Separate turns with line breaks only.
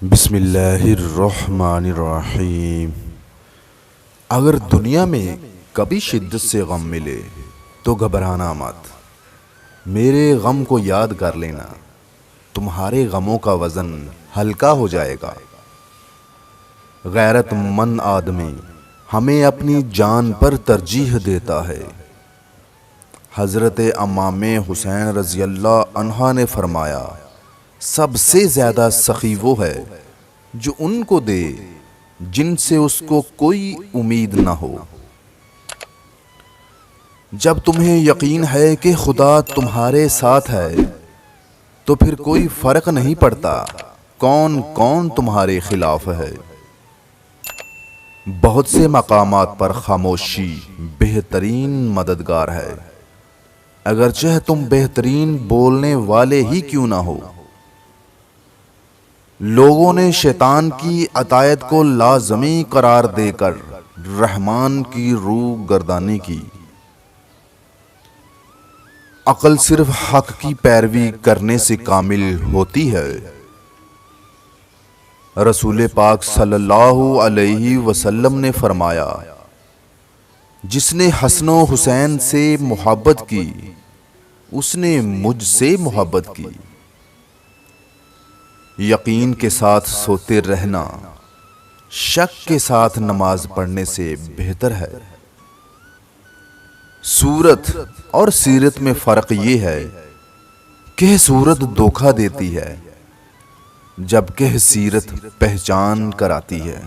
بسم اللہ الرحمن الرحیم۔ اگر دنیا میں کبھی شدت سے غم ملے تو گھبرانا مت، میرے غم کو یاد کر لینا، تمہارے غموں کا وزن ہلکا ہو جائے گا۔ غیرت مند آدمی ہمیں اپنی جان پر ترجیح دیتا ہے۔ حضرت امام حسین رضی اللہ عنہ نے فرمایا، سب سے زیادہ سخی وہ ہے جو ان کو دے جن سے اس کو کوئی امید نہ ہو۔ جب تمہیں یقین ہے کہ خدا تمہارے ساتھ ہے تو پھر کوئی فرق نہیں پڑتا کون کون تمہارے خلاف ہے۔ بہت سے مقامات پر خاموشی بہترین مددگار ہے، اگرچہ تم بہترین بولنے والے ہی کیوں نہ ہو۔ لوگوں نے شیطان کی عطایت کو لازمی قرار دے کر رحمان کی روح گردانی کی۔ عقل صرف حق کی پیروی کرنے سے کامل ہوتی ہے۔ رسول پاک صلی اللہ علیہ وسلم نے فرمایا، جس نے حسن و حسین سے محبت کی اس نے مجھ سے محبت کی۔ یقین کے ساتھ سوتے رہنا شک کے ساتھ نماز پڑھنے سے بہتر ہے۔ صورت اور سیرت میں فرق یہ ہے کہ صورت دھوکہ دیتی ہے جبکہ سیرت پہچان کراتی ہے۔